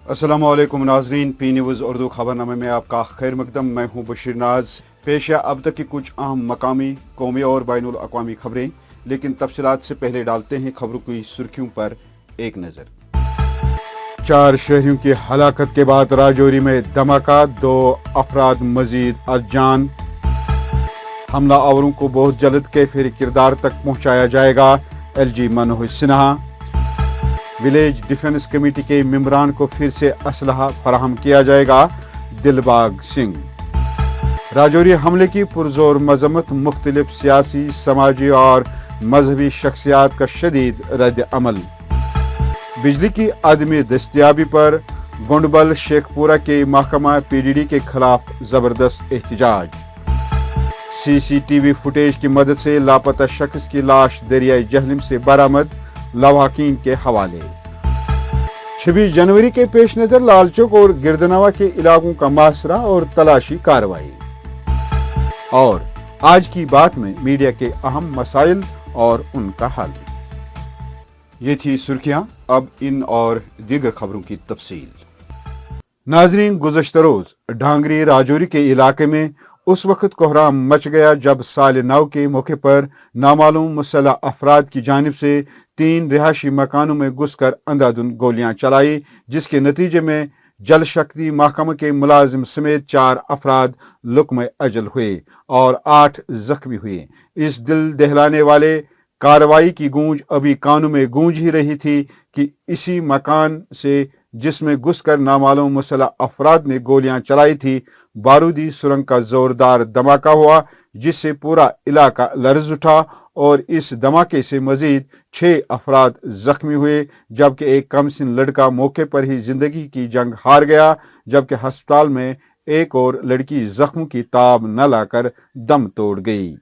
अस्सलामु अलैकुम नाजरीन, पी न्यूज़ उर्दू खबरनामे में आपका खैर मकदम। मैं हूं बशीर नाज। पेश है अब तक की कुछ अहम मकामी, कौमी और बैनुल अक़वामी खबरें, लेकिन तफसीलात से पहले डालते हैं खबरों की सुर्खियों पर एक नज़र। 4 शहरियों की हलाकत के बाद राजौरी में धमाका, 2 अफराद मजीद अजान। हमला आवरों को बहुत जल्द कैफिर किरदार तक पहुँचाया जाएगा, LG मनोहर सिन्हा। विलेज डिफेंस कमेटी के मेंबरान को फिर से असलहा फराहम किया जाएगा, दिलबाग सिंह। राजौरी हमले की पुरजोर मजम्मत, मुख्तलिफ सियासी, समाजी और मजहबी शख्सियात का शदीद रद्द अमल। बिजली की आदमी दस्तयाबी पर गोंडबल शेखपुरा के महकमा PDD के खिलाफ जबरदस्त एहतजाज। CCTV फुटेज की मदद से लापता शख्स की लाश दरियाई जहलम से बरामद, लवाहकीन के हवाले। 26 जनवरी के पेश नजर लालचौक और गिरदनवा के इलाकों का मुआसरा और तलाशी कार्रवाई। और आज की बात में मीडिया के अहम मसाइल और उनका हल। ये थी सुर्खियां, अब इन और दीगर खबरों की तफसील। नाजरीन, गुज़श्ता रोज ढांगरी राजौरी के इलाके में उस वक्त कोहराम मच गया जब साल नौ के मौके पर नामालूम मुसल्लह अफराद की जानिब से 3 रिहायशी मकानों में घुसकर अंधाधुंध गोलियां चलाई, जिसके नतीजे में जल शक्ति महकमा के मुलाजिम समेत 4 अफराद लुक्म अजल हुए और 8 जख्मी हुए। इस दिल दहलाने वाले कार्रवाई की गूंज अभी कानों में गूंज ही रही थी कि इसी मकान से जिसमें घुसकर नामालूम मुसल्लह अफराद ने गोलियां चलाई थी, बारूदी सुरंग का जोरदार धमाका हुआ, जिससे पूरा इलाका लर्ज उठा और इस धमाके से मजीद 6 अफराद जख्मी हुए, जबकि एक कमसिन लड़का मौके पर ही जिंदगी की जंग हार गया, जबकि अस्पताल में एक और लड़की जख्मों की ताब न लाकर दम तोड़ गई।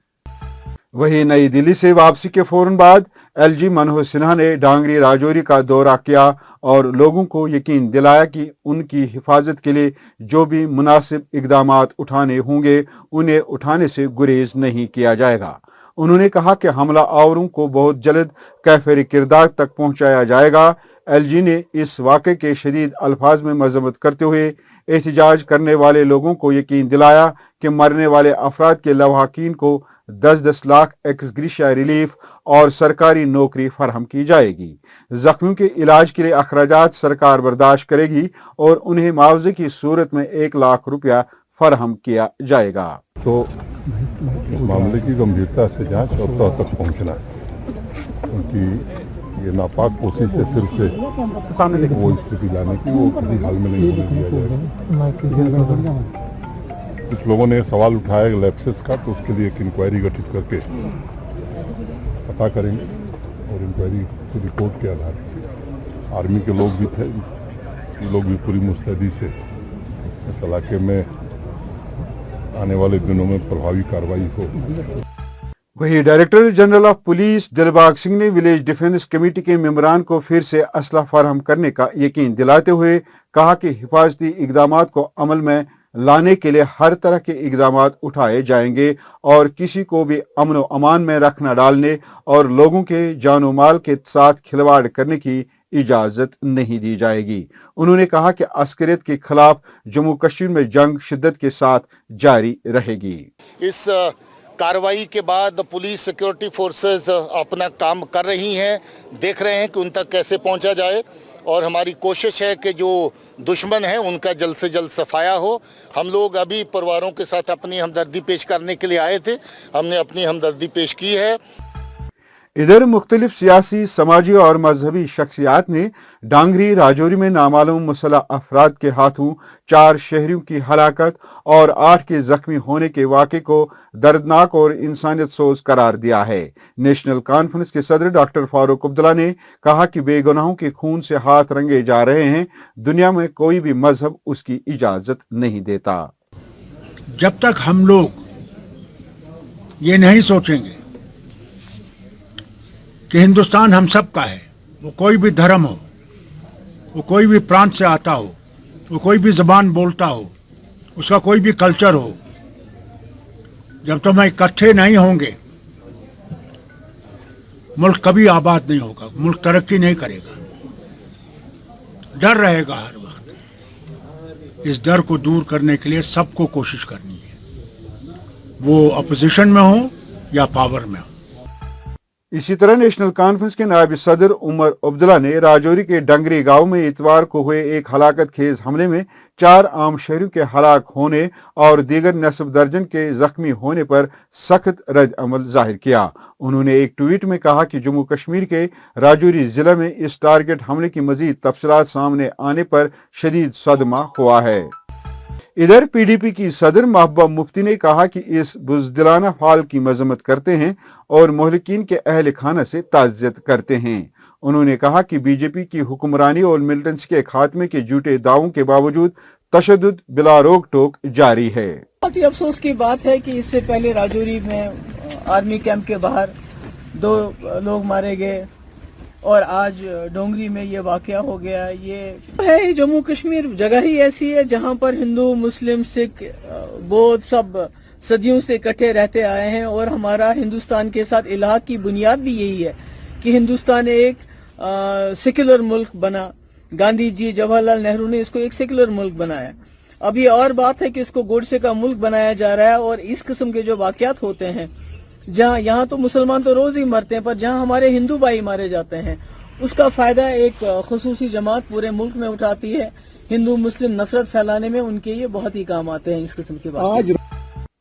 वहीं नई दिल्ली से वापसी के फौरन बाद LG मनोहर सिन्हा ने ढांगरी राजौरी का दौरा किया और लोगों को यकीन दिलाया कि उनकी हिफाजत के लिए जो भी मुनासिब इक़दामात उठाने होंगे, उन्हें उठाने से गुरेज नहीं किया जाएगा। उन्होंने कहा कि हमला आवरों को बहुत जल्द कैफिर किरदार तक पहुंचाया जाएगा। LG ने इस वाक़े के शदीद अल्फाज में मजम्मत करते हुए एहतजाज करने वाले लोगों को यकीन दिलाया कि मरने वाले अफराद के लवाहकीन को 10-10 लाख एक्स ग्रेशिया रिलीफ और सरकारी नौकरी फराहम की जाएगी। जख्मियों के इलाज के लिए अखराजात सरकार बर्दाश्त करेगी और उन्हें मुआवजे की सूरत में 1 लाख रुपया फराहम किया जाएगा। तो इस मामले की गंभीरता से जांच और तह तक पहुंचना, क्योंकि ये नापाक कोशिश से फिर से वो स्थिति लाने की वो किसी हाल में नहीं होने दिया जाएगा। कुछ लोगों ने सवाल उठाया लैप्सेस का, तो उसके लिए एक इंक्वायरी गठित करके पता करेंगे और इंक्वायरी की रिपोर्ट के आधार पर आर्मी के लोग भी थे, ये लोग भी पूरी मुस्तैदी से इस इलाके में आने वाले दिनों में प्रभावी कार्रवाई हो। वहीं director general of police Dilbag Singh ने विलेज डिफेंस कमेटी के मेंबरान को फिर से असला फराहम करने का यकीन दिलाते हुए कहा कि हिफाजती इक़दामात को अमल में लाने के लिए हर तरह के इक़दामात उठाए जाएंगे और किसी को भी अमन व अमान में रखना डालने और लोगों के जानो माल के साथ खिलवाड़ करने की इजाजत नहीं दी जाएगी। उन्होंने कहा कि अस्करियत के खिलाफ जम्मू कश्मीर में जंग शिद्दत के साथ जारी रहेगी। इस कार्रवाई के बाद पुलिस सिक्योरिटी फोर्सेस अपना काम कर रही हैं, देख रहे हैं कि उन तक कैसे पहुंचा जाए और हमारी कोशिश है कि जो दुश्मन है उनका जल्द से जल्द सफाया हो। हम लोग अभी परिवारों के साथ अपनी हमदर्दी पेश करने के लिए आए थे, हमने अपनी हमदर्दी पेश की है। इधर मुख्तलिफ सियासी, समाजी और मजहबी शख्सियात ने ढांगरी राजौरी में नामालूम मुसल्लह अफराद के हाथों 4 शहरियों की हलाकत और 8 के जख्मी होने के वाक़े को दर्दनाक और इंसानियत सोज करार दिया है। नेशनल कॉन्फ्रेंस के सदर डॉक्टर फारूक अब्दुल्ला ने कहा कि बेगुनाहों के खून से हाथ रंगे जा रहे हैं, दुनिया में कोई भी मजहब उसकी इजाजत नहीं देता। जब तक हम लोग ये नहीं सोचेंगे कि हिंदुस्तान हम सब का है, वो कोई भी धर्म हो, वो कोई भी प्रांत से आता हो, वो कोई भी ज़बान बोलता हो, उसका कोई भी कल्चर हो, जब तक हम इकट्ठे नहीं होंगे मुल्क कभी आबाद नहीं होगा, मुल्क तरक्की नहीं करेगा, डर रहेगा हर वक्त। इस डर को दूर करने के लिए सबको कोशिश करनी है, वो अपोजिशन में हो या पावर में हो। इसी तरह नेशनल कॉन्फ्रेंस के नायब सदर उमर अब्दुल्ला ने राजौरी के डंगरी गांव में इतवार को हुए एक हलाकत खेज हमले में 4 आम शहरियों के हलाक होने और दीगर नस्ब दर्जन के जख्मी होने पर सख्त रद्द अमल जाहिर किया। उन्होंने एक ट्वीट में कहा कि जम्मू कश्मीर के राजौरी जिला में इस टारगेट हमले की मजीद तफसीलात सामने आने पर शदीद सदमा हुआ है। इधर पीडीपी की सदर महबूबा मुफ्ती ने कहा कि इस बुज़दिलाना फाल की मजम्मत करते हैं और मोहलिकीन के अहल खाना से ताज़ियत करते हैं। उन्होंने कहा कि बीजेपी की हुक्मरानी और मिलिटेंसी के खात्मे के झूठे दावों के बावजूद तशद्दुद बिला रोक टोक जारी है। बहुत ही अफसोस की बात है कि इससे पहले राजौरी में आर्मी कैंप के बाहर 2 लोग मारे गए और आज डोंगरी में ये वाकया हो गया। ये है जम्मू कश्मीर जगह ही ऐसी है जहाँ पर हिंदू मुस्लिम सिख बौद्ध सब सदियों से इकट्ठे रहते आए हैं और हमारा हिंदुस्तान के साथ इलाह की बुनियाद भी यही है कि हिंदुस्तान एक सेक्युलर मुल्क बना। गांधी जी जवाहरलाल नेहरू ने इसको एक सेक्युलर मुल्क बनाया। अब ये और बात है कि इसको गोडसे का मुल्क बनाया जा रहा है और इस किस्म के जो वाकयात होते हैं जहाँ यहाँ तो मुसलमान तो रोज ही मरते हैं पर जहाँ हमारे हिंदू भाई मारे जाते हैं उसका फायदा एक खुसूसी जमात पूरे मुल्क में उठाती है। हिंदू मुस्लिम नफरत फैलाने में उनके ये बहुत ही काम आते हैं इस किस्म की बात।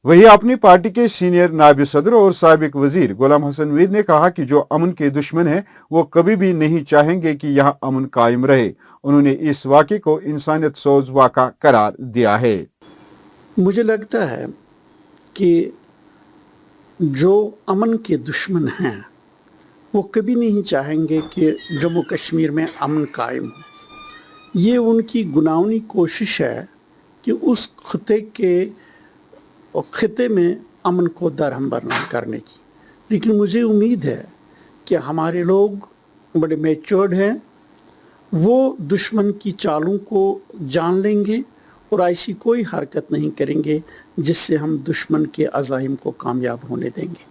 वही अपनी पार्टी के सीनियर नायब सदर और साबिक वजीर गुलाम हसन मीर ने कहा कि जो अमन के दुश्मन हैं वो कभी भी नहीं चाहेंगे कि यहाँ अमन कायम रहे। उन्होंने इस वाक़े को इंसानियत सोज वाक़ा करार दिया है। मुझे लगता है कि जो अमन के दुश्मन हैं वो कभी नहीं चाहेंगे कि जम्मू कश्मीर में अमन कायम हो। ये उनकी गुनाहगारी कोशिश है कि उस खिते में अमन को दरहमदर करने की। लेकिन मुझे उम्मीद है कि हमारे लोग बड़े मैच्योर्ड हैं, वो दुश्मन की चालों को जान लेंगे और ऐसी कोई हरकत नहीं करेंगे जिससे हम दुश्मन के अज़ाइम को कामयाब होने देंगे।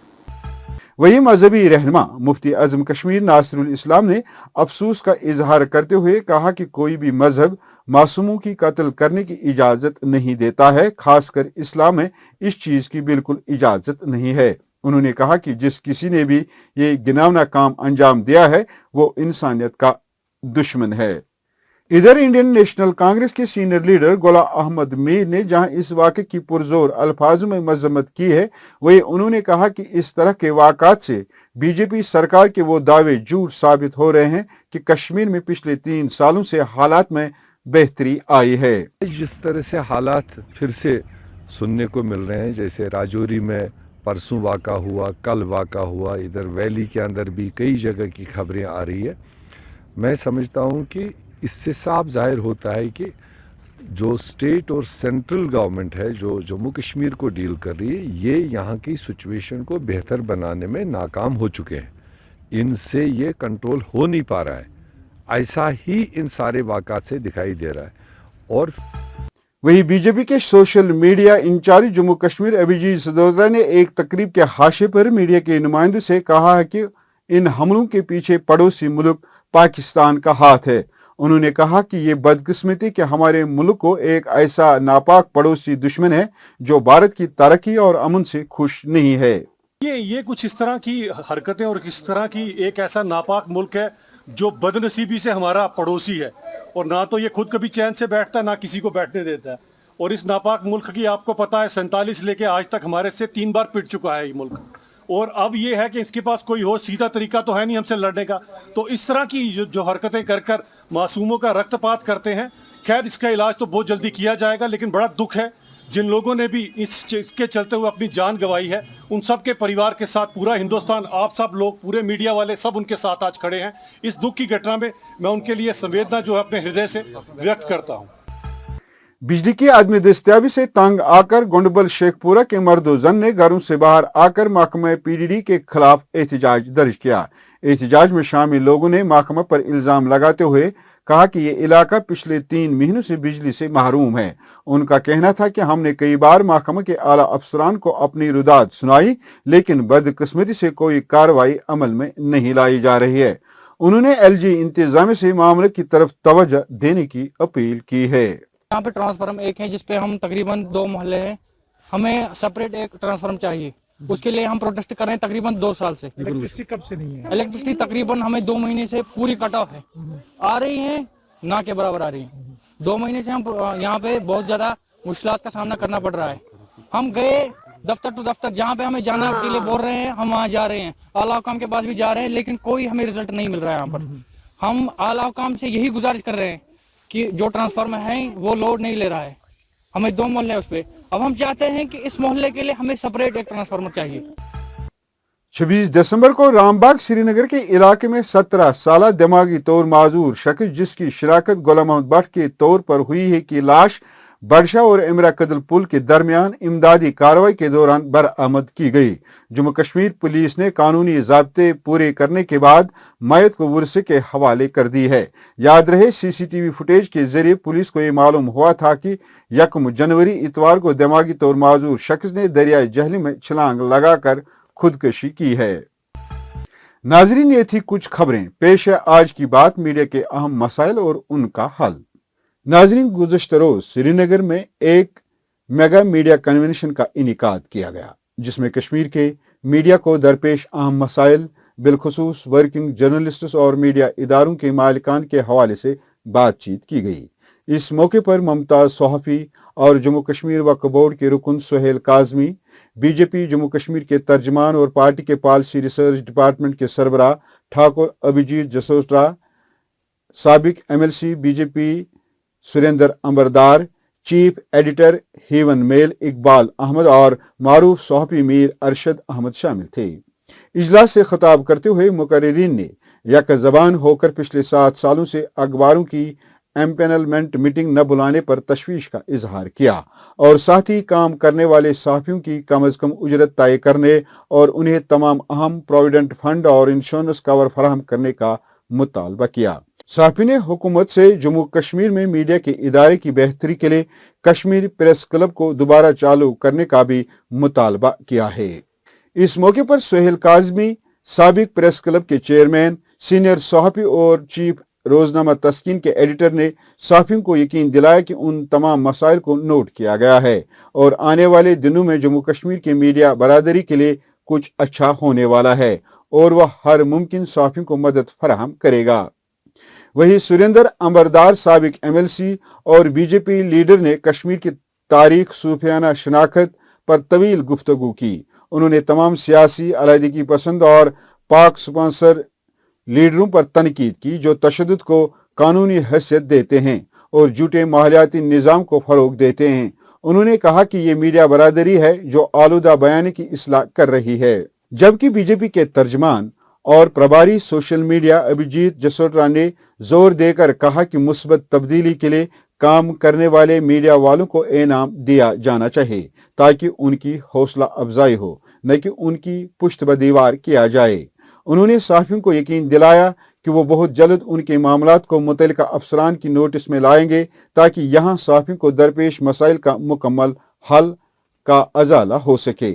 वही मजहबी रहनुमा मुफ्ती आजम कश्मीर नासिरुल इस्लाम ने अफसोस का इजहार करते हुए कहा कि कोई भी मजहब मासूमों की कत्ल करने की इजाजत नहीं देता है, खासकर इस्लाम में इस चीज की बिल्कुल इजाजत नहीं है। उन्होंने कहा कि जिस किसी ने भी ये घिनौना काम अंजाम दिया है वो इंसानियत का दुश्मन है। इधर इंडियन नेशनल कांग्रेस के सीनियर लीडर गुलाम अहमद मीर ने जहां इस वाक़े की पुरजोर अल्फाजों में मजम्मत की है, वही उन्होंने कहा कि इस तरह के वाक़ात से बीजेपी सरकार के वो दावे झूठ साबित हो रहे हैं कि कश्मीर में पिछले 3 सालों से हालात में बेहतरी आई है। जिस तरह से हालात फिर से सुनने को मिल रहे हैं, जैसे राजौरी में परसों वाक़ा हुआ, कल वाक़ा हुआ, इधर वैली के अंदर भी कई जगह की खबरें आ रही है। मैं समझता हूँ कि इससे साफ जाहिर होता है कि जो स्टेट और सेंट्रल गवर्नमेंट है जो जम्मू कश्मीर को डील कर रही है, ये यहाँ की सिचुएशन को बेहतर बनाने में नाकाम हो चुके हैं। इनसे ये कंट्रोल हो नहीं पा रहा है, ऐसा ही इन सारे वाक़ात से दिखाई दे रहा है। और वही बीजेपी के social media in charge Jammu Kashmir Abhijit Sadotra ने एक तकरीब के हाशिए पर मीडिया के नुमाइंदों से कहा है कि इन हमलों के पीछे पड़ोसी मुल्क पाकिस्तान का हाथ है। उन्होंने कहा कि ये बदकिस्मती कि हमारे मुल्क को एक ऐसा नापाक पड़ोसी दुश्मन है जो भारत की तरक्की और अमन से खुश नहीं है। ये कुछ इस तरह की हरकतें और इस तरह की एक ऐसा नापाक मुल्क है जो बदनसीबी से हमारा पड़ोसी है और ना तो ये खुद कभी चैन से बैठता है ना किसी को बैठने देता है। और इस नापाक मुल्क की आपको पता है 47 लेके आज तक हमारे से 3 बार पिट चुका है ये मुल्क। और अब ये है कि इसके पास कोई और सीधा तरीका तो है नहीं हमसे लड़ने का। तो इस तरह की जो हरकतें कर मासूमों का रक्तपात करते हैं, खैर इसका इलाज तो बहुत जल्दी किया जाएगा। लेकिन बड़ा दुख है जिन लोगों ने भी इसके चलते हुए अपनी जान गंवाई है, उन सब के परिवार के साथ पूरा हिंदुस्तान, आप सब लोग, पूरे मीडिया वाले सब उनके साथ आज खड़े हैं। इस दुख की घटना में मैं उनके लिए संवेदना जो है अपने हृदय से व्यक्त करता हूँ। बिजली की आदमी दस्तियाबी से तंग आकर गोंडबल शेखपुरा के मर्दोजन ने घरों से बाहर आकर महकमा पीडीडी के खिलाफ एहतजाज दर्ज किया। एहतजाज में शामिल लोगों ने महकमा पर इल्जाम लगाते हुए कहा कि ये इलाका पिछले 3 महीनों से बिजली से महरूम है। उनका कहना था कि हमने कई बार महकमा के आला अफसरान को अपनी रुदात सुनाई, लेकिन बदकिस्मती से कोई कार्रवाई अमल में नहीं लाई जा रही है। उन्होंने एलजी इंतजामिया से मामले की तरफ तवज्जो देने की अपील की है। यहाँ पे ट्रांसफार्म एक है जिसपे हम तकरीबन 2 मोहल्ले हैं, हमें सेपरेट एक ट्रांसफार्म चाहिए। उसके लिए हम प्रोटेस्ट कर रहे हैं तकरीबन 2 साल से। इलेक्ट्रिसिटी कब से नहीं है? इलेक्ट्रिसिटी तकरीबन हमें 2 महीने से पूरी कट ऑफ है, आ रही है ना के बराबर आ रही है। 2 महीने से हम यहाँ पे बहुत ज्यादा मुश्किलात का सामना करना पड़ रहा है। हम गए दफ्तर टू दफ्तर, जहाँ पे हमें जाने के लिए बोल रहे हैं हम वहाँ जा रहे हैं, आला हुकाम के पास भी जा रहे हैं, लेकिन कोई हमें रिजल्ट नहीं मिल रहा है। यहाँ पर हम आला हुकाम से यही गुजारिश कर रहे हैं कि जो ट्रांसफार्मर है वो लोड नहीं ले रहा है, हमें 2 मोहल्ले उस पे। अब हम चाहते हैं कि इस मोहल्ले के लिए हमें सेपरेट एक ट्रांसफार्मर चाहिए। 26 दिसंबर को रामबाग श्रीनगर के इलाके में 17 साल दिमागी तौर माजूर शख्स जिसकी शराकत गुलाम मोहम्मद भट्ट के तौर पर हुई है की लाश बरशा और इमरा कदल पुल के दरमियान इमदादी कार्रवाई के दौरान बरामद की गई। जम्मू कश्मीर पुलिस ने कानूनी ज़ाब्ते पूरे करने के बाद मयत को वर्से के हवाले कर दी है। याद रहे सीसीटीवी फुटेज के जरिए पुलिस को ये मालूम हुआ था कि 1 जनवरी इतवार को दिमागी तौर माजूर शख्स ने दरियाई जहली में छलांग लगाकर खुदकशी की है। नाजरीन, ये थी कुछ खबरें। पेश है आज की बात, मीडिया के अहम मसाइल और उनका हल। नाजरीन, गुज़श्ता रोज श्रीनगर में एक मेगा मीडिया कन्वेंशन का इनेकाद किया गया जिसमें कश्मीर के मीडिया को दरपेश अहम मसाइल, बिलखुसूस वर्किंग जर्नलिस्ट्स और मीडिया इदारों के मालिकान के हवाले से बातचीत की गई। इस मौके पर मुमताज सोहफी और जम्मू कश्मीर वक्फ बोर्ड के रुकन सुहेल काजमी, बीजेपी जम्मू कश्मीर के तर्जमान और पार्टी के पॉलिसी रिसर्च डिपार्टमेंट के सरबराह ठाकुर अभिजीत जसोटा, साबिक MLC BJP Surendra Ambardar, chief editor heaven mail Iqbal Ahmed और मारूफ सोहफी मीर अरशद अहमद शामिल थे। इजलास से खिताब करते हुए मुकर्रिरीन ने यक ज़बान होकर पिछले 7 सालों से अखबारों की एम्पेनलमेंट मीटिंग न बुलाने पर तशवीश का इजहार किया और साथ ही काम करने वाले सहाफ़ियों की कम अज़ कम उजरत तय करने और उन्हें तमाम अहम प्रोविडेंट फंड और इंश्योरेंस कवर फराहम करने का मुतालबा किया। सहाफ़ी ने हुकूमत से जम्मू कश्मीर में मीडिया के इदारे की बेहतरी के लिए कश्मीर प्रेस क्लब को दोबारा चालू करने का भी मुतालबा किया है। इस मौके पर सुहेल काजमी, साबिक प्रेस क्लब के चेयरमैन, सीनियर सहाफ़ी और चीफ रोजनामा तस्कीन के एडिटर ने सहाफ़ियों को यकीन दिलाया कि उन तमाम मसाइल को नोट किया गया है और आने वाले दिनों में जम्मू कश्मीर की मीडिया बरादरी के लिए कुछ अच्छा होने वाला है और वह हर मुमकिन सहाफ़ियों को मदद फराहम करेगा। वहीं सुरेंद्र अंबरदार, साबिक MLC और बीजेपी लीडर ने कश्मीर की तारीख, सूफियाना शनाख्त पर तवील गुफ्तगू की। उन्होंने तमाम सियासी अलहदगी पसंद और पाक स्पॉन्सर लीडरों पर तनकीद की जो तशद्दुद को कानूनी हैसियत देते हैं और झूठे माहौलियाती निज़ाम को फरोग देते हैं। उन्होंने कहा कि ये मीडिया बरादरी है जो आलूदा बयानी की इस्लाह कर रही है, जबकि बीजेपी के तर्जमान और प्रभारी सोशल मीडिया अभिजीत जसोटा ने जोर देकर कहा कि मुस्बत तब्दीली के लिए काम करने वाले मीडिया वालों को इनाम दिया जाना चाहिए ताकि उनकी हौसला अफजाई हो, न कि उनकी पुश्त ब दीवार किया जाए। उन्होंने सहाफ़ियों को यकीन दिलाया कि वो बहुत जल्द उनके मामलात को मुतल्लिका अफसरान की नोटिस में लाएंगे ताकि यहाँ सहाफ़ियों को दरपेश मसाइल का मुकम्मल हल का अजाला हो सके।